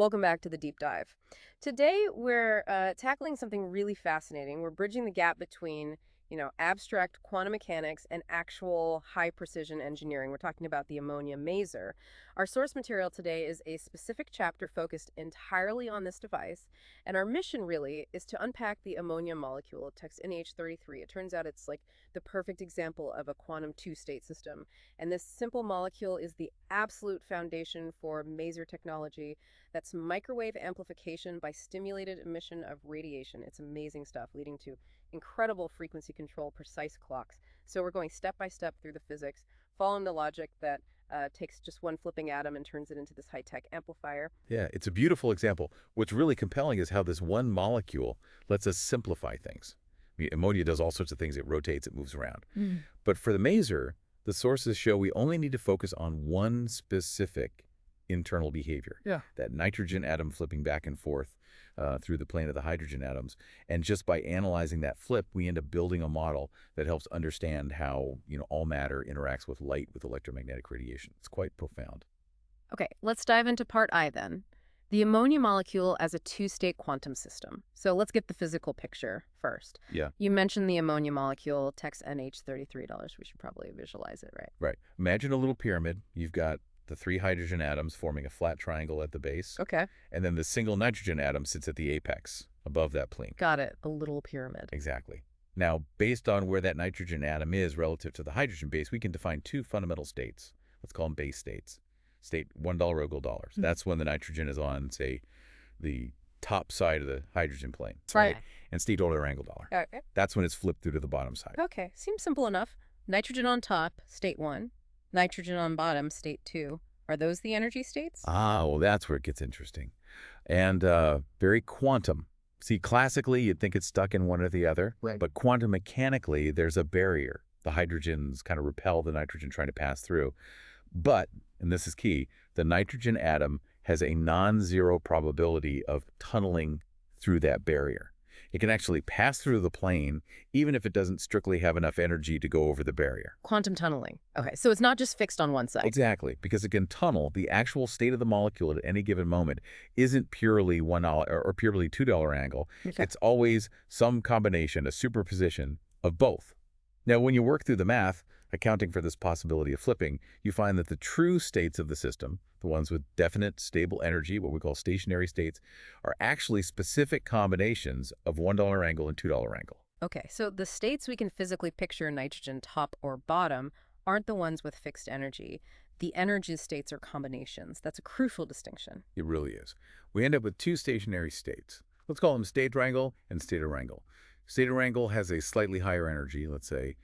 Welcome back to the deep dive. Today we're tackling something really fascinating. We're bridging the gap between, abstract quantum mechanics and actual high precision engineering. We're talking about the ammonia maser. Our source material today is a specific chapter focused entirely on this device, and our mission really is to unpack the ammonia molecule, text NH33. It turns out it's like the perfect example of a quantum two-state system, and this simple molecule is the absolute foundation for maser technology. That's microwave amplification by stimulated emission of radiation. It's amazing stuff, leading to incredible frequency control, precise clocks. So we're going step by step through the physics, following the logic that takes just one flipping atom and turns it into this high-tech amplifier. Yeah, it's a beautiful example. What's really compelling is how this one molecule lets us simplify things. I mean, ammonia does all sorts of things. It rotates, it moves around. But for the maser, the sources show we only need to focus on one specific internal behavior. Yeah. That nitrogen atom flipping back and forth through the plane of the hydrogen atoms. And just by analyzing that flip, we end up building a model that helps understand how, all matter interacts with light with electromagnetic radiation. It's quite profound. Okay, let's dive into part I then. The ammonia molecule as a two-state quantum system. So let's get the physical picture first. Yeah. You mentioned the ammonia molecule, text NH33. We should probably visualize it, right? Right. Imagine a little pyramid. You've got the three hydrogen atoms forming a flat triangle at the base. Okay. And then the single nitrogen atom sits at the apex above that plane. Got it. A little pyramid. Exactly. Now, based on where that nitrogen atom is relative to the hydrogen base, we can define two fundamental states. Let's call them base states. State $1 ogle dollars. That's when the nitrogen is on, say, the top side of the hydrogen plane. Right. And state $1 angle dollar. Okay. That's when it's flipped through to the bottom side. Okay. Seems simple enough. Nitrogen on top, state 1. Nitrogen on bottom, state 2. Are those the energy states? Ah, well, that's where it gets interesting. And very quantum. See, classically, you'd think it's stuck in one or the other. Right. But quantum mechanically, there's a barrier. The hydrogens kind of repel the nitrogen trying to pass through. But, and this is key, the nitrogen atom has a non-zero probability of tunneling through that barrier. It can actually pass through the plane, even if it doesn't strictly have enough energy to go over the barrier. Quantum tunneling. Okay, so it's not just fixed on one side. Exactly, because it can tunnel. The actual state of the molecule at any given moment isn't purely $1 or purely $2 angle. Okay. It's always some combination, a superposition of both. Now, when you work through the math, accounting for this possibility of flipping, you find that the true states of the system, the ones with definite stable energy, what we call stationary states, are actually specific combinations of $1 angle and $2 angle. Okay, so the states we can physically picture, nitrogen top or bottom, aren't the ones with fixed energy. The energy states are combinations. That's a crucial distinction. It really is. We end up with two stationary states. Let's call them stator angle and stator angle. Stator angle has a slightly higher energy, let's say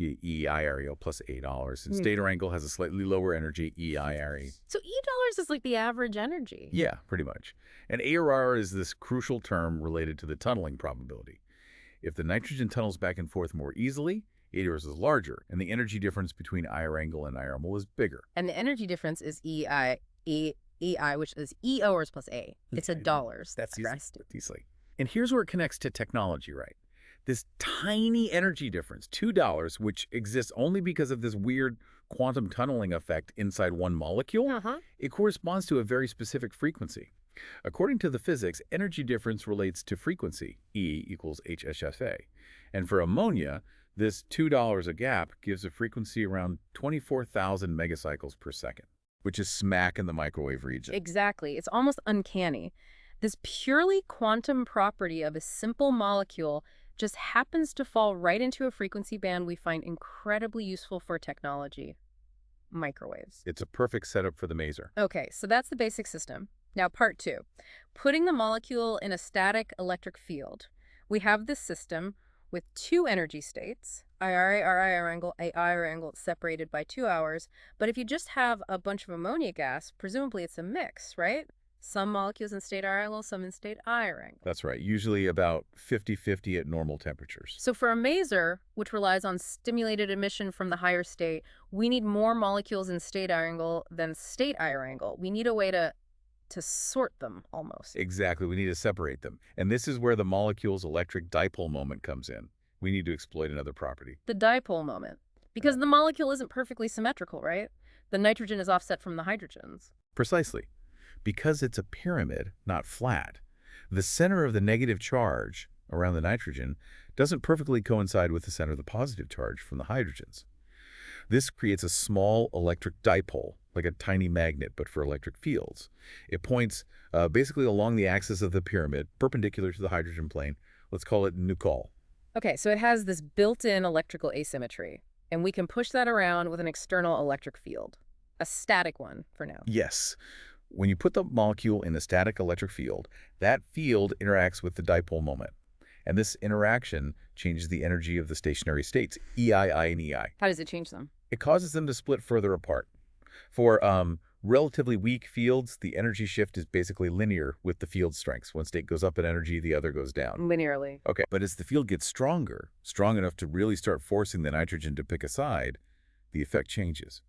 EIRE plus $8, and stator angle has a slightly lower energy, EIRE. So $8 is like the average energy. Yeah, pretty much. And ARR is this crucial term related to the tunneling probability. If the nitrogen tunnels back and forth more easily, ARR is larger, and the energy difference between IR angle and IRML is bigger. And the energy difference is EI, which is EOers plus A. It's a dollars. That's easy. Easily. And here's where it connects to technology, right? This tiny energy difference, $2, which exists only because of this weird quantum tunneling effect inside one molecule, it corresponds to a very specific frequency. According to the physics, energy difference relates to frequency, E equals HSFA. And for ammonia, this $2 a gap gives a frequency around 24,000 megacycles per second, which is smack in the microwave region. Exactly. It's almost uncanny. This purely quantum property of a simple molecule just happens to fall right into a frequency band we find incredibly useful for technology. Microwaves. It's a perfect setup for the maser. Okay, so that's the basic system. Now part 2. Putting the molecule in a static electric field. We have this system with two energy states, IR angle, AIR angle, separated by 2 hours. But if you just have a bunch of ammonia gas, presumably it's a mix, right? Some molecules in state R angle, some in state IR angle. That's right. Usually about 50-50 at normal temperatures. So for a maser, which relies on stimulated emission from the higher state, we need more molecules in state IR angle than state IR angle. We need a way to sort them almost. Exactly. We need to separate them. And this is where the molecule's electric dipole moment comes in. We need to exploit another property. The dipole moment. Because the molecule isn't perfectly symmetrical, right? The nitrogen is offset from the hydrogens. Precisely. Because it's a pyramid, not flat, the center of the negative charge around the nitrogen doesn't perfectly coincide with the center of the positive charge from the hydrogens. This creates a small electric dipole, like a tiny magnet, but for electric fields. It points basically along the axis of the pyramid, perpendicular to the hydrogen plane. Let's call it nucol. Okay, so it has this built-in electrical asymmetry, and we can push that around with an external electric field. A static one for now. Yes. When you put the molecule in a static electric field, that field interacts with the dipole moment. And this interaction changes the energy of the stationary states, EI and EI. How does it change them? It causes them to split further apart. For relatively weak fields, the energy shift is basically linear with the field strengths. One state goes up in energy, the other goes down. Linearly. Okay, but as the field gets stronger, strong enough to really start forcing the nitrogen to pick a side, the effect changes.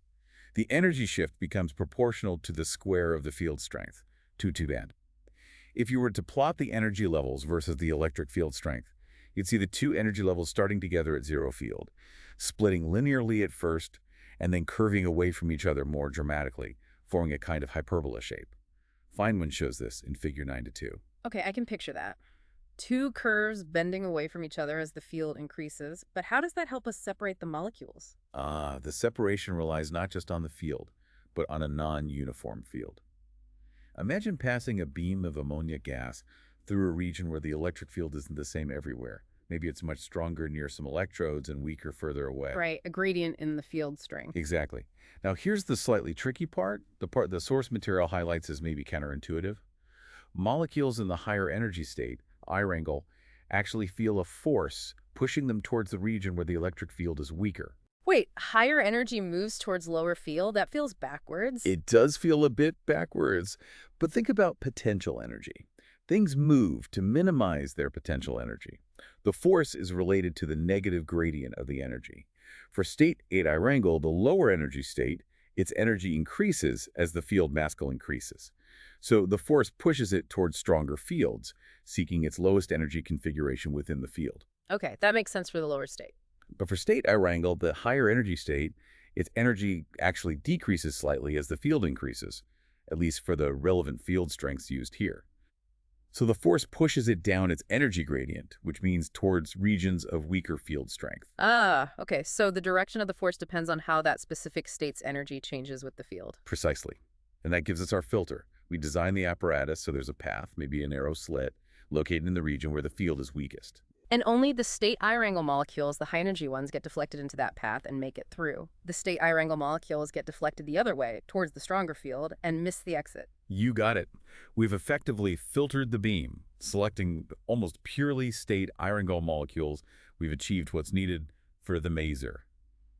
The energy shift becomes proportional to the square of the field strength, 2-2 band. If you were to plot the energy levels versus the electric field strength, you'd see the two energy levels starting together at zero field, splitting linearly at first, and then curving away from each other more dramatically, forming a kind of hyperbola shape. Feynman shows this in figure 9-2. Okay, I can picture that. Two curves bending away from each other as the field increases, but how does that help us separate the molecules? The separation relies not just on the field, but on a non-uniform field. Imagine passing a beam of ammonia gas through a region where the electric field isn't the same everywhere. Maybe it's much stronger near some electrodes and weaker further away. Right, a gradient in the field strength. Exactly. Now here's the slightly tricky part. The part the source material highlights as maybe counterintuitive. Molecules in the higher energy state, I-wrangle, actually feel a force pushing them towards the region where the electric field is weaker. Wait, higher energy moves towards lower field? That feels backwards. It does feel a bit backwards, but think about potential energy. Things move to minimize their potential energy. The force is related to the negative gradient of the energy. For state 8 I-wrangle, the lower energy state, its energy increases as the field maskell increases. So the force pushes it towards stronger fields, seeking its lowest energy configuration within the field. Okay, that makes sense for the lower state. But for state I-wrangle, the higher energy state, its energy actually decreases slightly as the field increases, at least for the relevant field strengths used here. So the force pushes it down its energy gradient, which means towards regions of weaker field strength. Ah, okay, so the direction of the force depends on how that specific state's energy changes with the field. Precisely. And that gives us our filter. We design the apparatus so there's a path, maybe a narrow slit, located in the region where the field is weakest. And only the state I-wrangle molecules, the high-energy ones, get deflected into that path and make it through. The state I-wrangle molecules get deflected the other way, towards the stronger field, and miss the exit. You got it. We've effectively filtered the beam, selecting almost purely state I-wrangle molecules. We've achieved what's needed for the maser,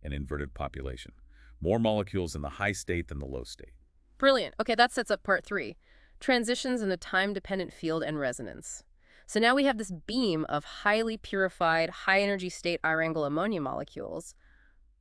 an inverted population. More molecules in the high state than the low state. Brilliant. Okay, that sets up part 3. Transitions in a time-dependent field and resonance. So now we have this beam of highly purified, high-energy state I-wrangle ammonia molecules.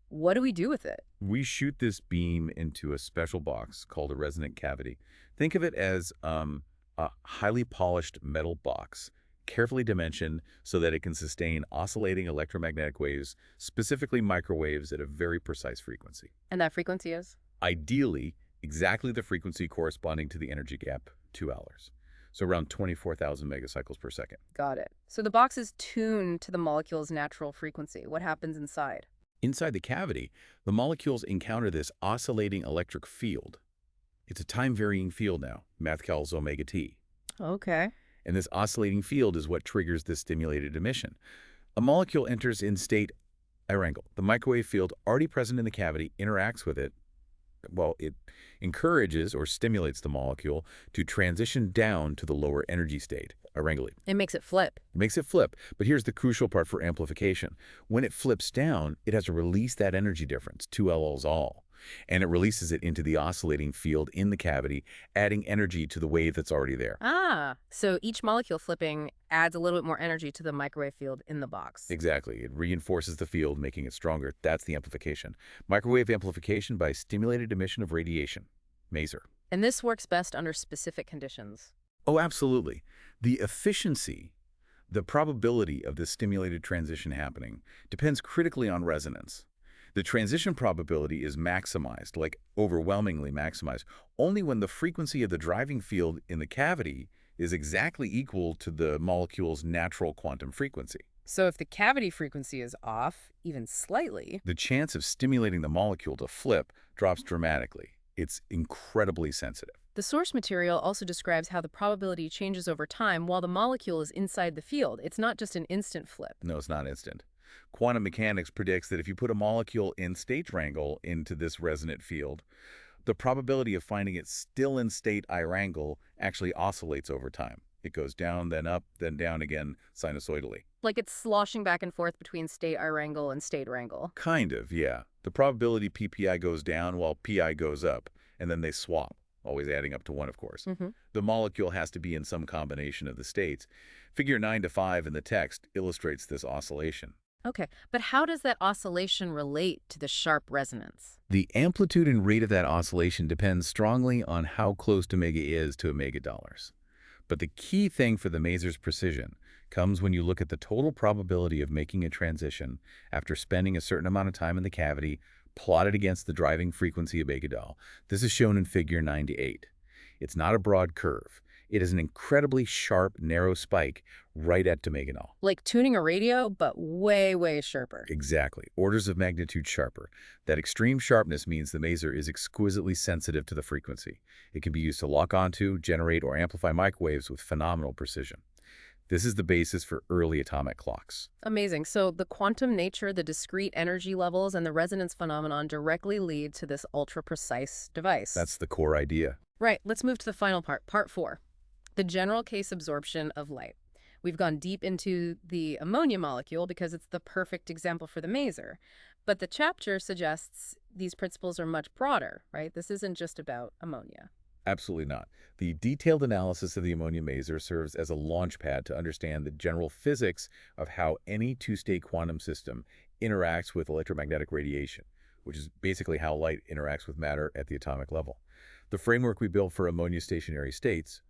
What do we do with it? We shoot this beam into a special box called a resonant cavity. Think of it as a highly polished metal box, carefully dimensioned so that it can sustain oscillating electromagnetic waves, specifically microwaves at a very precise frequency. And that frequency is? Ideally, exactly the frequency corresponding to the energy gap, 2 hours. So around 24,000 megacycles per second. Got it. So the box is tuned to the molecule's natural frequency. What happens inside? Inside the cavity, the molecules encounter this oscillating electric field. It's a time-varying field now, math calls omega t. Okay. And this oscillating field is what triggers this stimulated emission. A molecule enters in state I-wrangle. The microwave field already present in the cavity interacts with it. Well, it encourages or stimulates the molecule to transition down to the lower energy state, I-wrangle. It makes it flip. It makes it flip, but here's the crucial part for amplification. When it flips down, it has to release that energy difference, 2 LLs all, and it releases it into the oscillating field in the cavity, adding energy to the wave that's already there. Ah, so each molecule flipping adds a little bit more energy to the microwave field in the box. Exactly. It reinforces the field, making it stronger. That's the amplification. Microwave amplification by stimulated emission of radiation, maser. And this works best under specific conditions. Oh, absolutely. The efficiency, the probability of this stimulated transition happening depends critically on resonance. The transition probability is maximized, like overwhelmingly maximized, only when the frequency of the driving field in the cavity is exactly equal to the molecule's natural quantum frequency. So if the cavity frequency is off, even slightly. The chance of stimulating the molecule to flip drops dramatically. It's incredibly sensitive. The source material also describes how the probability changes over time while the molecule is inside the field. It's not just an instant flip. No, it's not instant. Quantum mechanics predicts that if you put a molecule in state wrangle into this resonant field, the probability of finding it still in state I wrangle actually oscillates over time. It goes down, then up, then down again, sinusoidally. Like it's sloshing back and forth between state I wrangle and state wrangle. Kind of, yeah. The probability PPI goes down while PI goes up, and then they swap, always adding up to 1, of course. The molecule has to be in some combination of the states. Figure 9 to 5 in the text illustrates this oscillation. Okay, but how does that oscillation relate to the sharp resonance? The amplitude and rate of that oscillation depends strongly on how close omega is to omega dollars. But the key thing for the maser's precision comes when you look at the total probability of making a transition after spending a certain amount of time in the cavity plotted against the driving frequency of omega doll. This is shown in figure 9 to 8. It's not a broad curve. It is an incredibly sharp, narrow spike right at omega doll. Like tuning a radio, but way, way sharper. Exactly. Orders of magnitude sharper. That extreme sharpness means the maser is exquisitely sensitive to the frequency. It can be used to lock onto, generate, or amplify microwaves with phenomenal precision. This is the basis for early atomic clocks. Amazing. So the quantum nature, the discrete energy levels, and the resonance phenomenon directly lead to this ultra-precise device. That's the core idea. Right. Let's move to the final part, part 4. The general case absorption of light. We've gone deep into the ammonia molecule because it's the perfect example for the maser. But the chapter suggests these principles are much broader, right? This isn't just about ammonia. Absolutely not. The detailed analysis of the ammonia maser serves as a launchpad to understand the general physics of how any two-state quantum system interacts with electromagnetic radiation, which is basically how light interacts with matter at the atomic level. The framework we built for ammonia stationary states,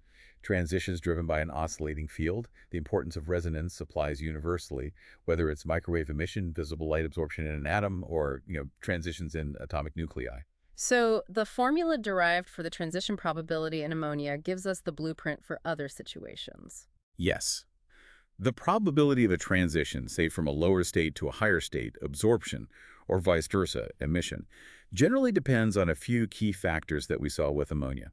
transitions driven by an oscillating field, the importance of resonance applies universally, whether it's microwave emission, visible light absorption in an atom, or transitions in atomic nuclei. So the formula derived for the transition probability in ammonia gives us the blueprint for other situations. Yes. The probability of a transition, say from a lower state to a higher state, absorption, or vice versa, emission, generally depends on a few key factors that we saw with ammonia.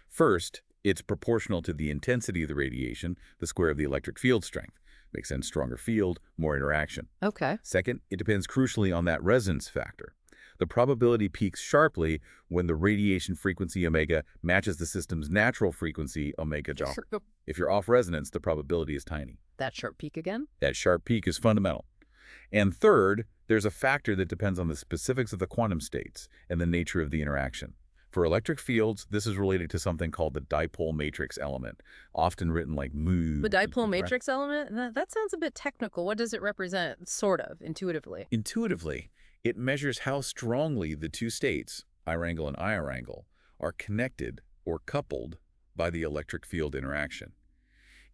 First, it's proportional to the intensity of the radiation, the square of the electric field strength. Makes sense, stronger field, more interaction. Okay. Second, it depends crucially on that resonance factor. The probability peaks sharply when the radiation frequency omega matches the system's natural frequency omega doll. If you're off resonance, the probability is tiny. That sharp peak again? That sharp peak is fundamental. And third, there's a factor that depends on the specifics of the quantum states and the nature of the interaction. For electric fields, this is related to something called the dipole matrix element, often written like mu. The dipole matrix element? That sounds a bit technical. What does it represent, sort of, intuitively? Intuitively, it measures how strongly the two states, I wrangle and I wrangle, are connected or coupled by the electric field interaction.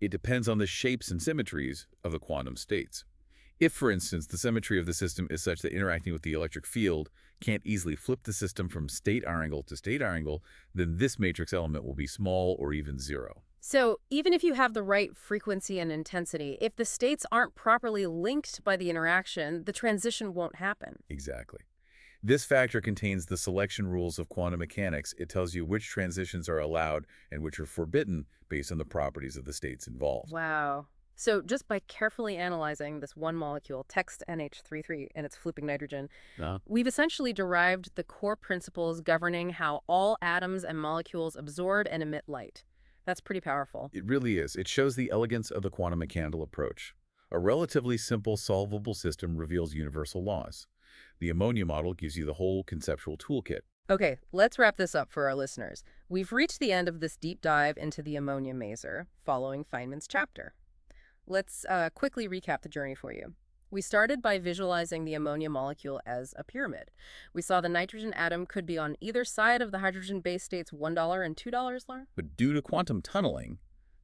It depends on the shapes and symmetries of the quantum states. If, for instance, the symmetry of the system is such that interacting with the electric field can't easily flip the system from state I wrangle to state I wrangle, then this matrix element will be small or even zero. So even if you have the right frequency and intensity, if the states aren't properly linked by the interaction, the transition won't happen. Exactly. This factor contains the selection rules of quantum mechanics. It tells you which transitions are allowed and which are forbidden based on the properties of the states involved. Wow. So just by carefully analyzing this one molecule, text NH33, and its flipping nitrogen, we've essentially derived the core principles governing how all atoms and molecules absorb and emit light. That's pretty powerful. It really is. It shows the elegance of the quantum mechanical approach. A relatively simple, solvable system reveals universal laws. The ammonia model gives you the whole conceptual toolkit. Okay, let's wrap this up for our listeners. We've reached the end of this deep dive into the ammonia maser, following Feynman's chapter. Let's quickly recap the journey for you. We started by visualizing the ammonia molecule as a pyramid. We saw the nitrogen atom could be on either side of the hydrogen base states $1 and $2, Laura? But due to quantum tunneling,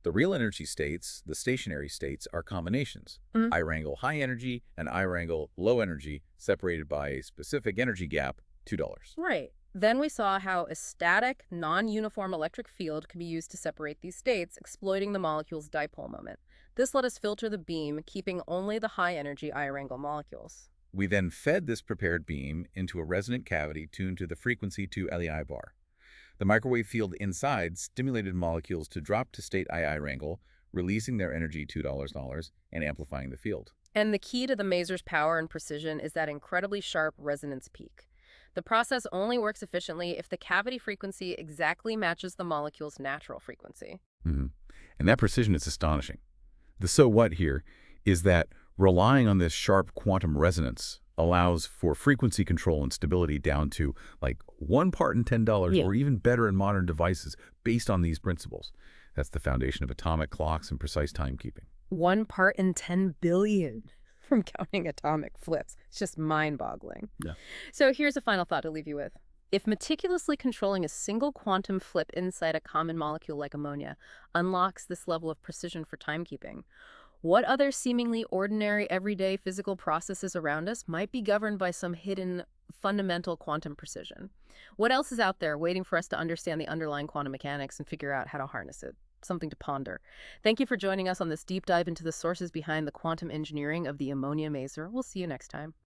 The real energy states, the stationary states, are combinations. Mhm. I wrangle high energy and I wrangle low energy, separated by a specific energy gap, $2. Right. Then we saw how a static, non-uniform electric field can be used to separate these states, exploiting the molecule's dipole moment. This let us filter the beam, keeping only the high-energy I-wrangle molecules. We then fed this prepared beam into a resonant cavity tuned to the frequency 2 LEI bar. The microwave field inside stimulated molecules to drop to state II wrangle, releasing their energy $2 and amplifying the field. And the key to the maser's power and precision is that incredibly sharp resonance peak. The process only works efficiently if the cavity frequency exactly matches the molecule's natural frequency. hmm And that precision is astonishing. The so what here is that relying on this sharp quantum resonance allows for frequency control and stability down to like 1 part in $10 Yeah. or even better in modern devices based on these principles. That's the foundation of atomic clocks and precise timekeeping. 1 part in 10 billion from counting atomic flips. It's just mind-boggling. Yeah. So here's a final thought to leave you with. If meticulously controlling a single quantum flip inside a common molecule like ammonia unlocks this level of precision for timekeeping, what other seemingly ordinary, everyday physical processes around us might be governed by some hidden, fundamental quantum precision? What else is out there waiting for us to understand the underlying quantum mechanics and figure out how to harness it? Something to ponder. Thank you for joining us on this deep dive into the sources behind the quantum engineering of the ammonia maser. We'll see you next time.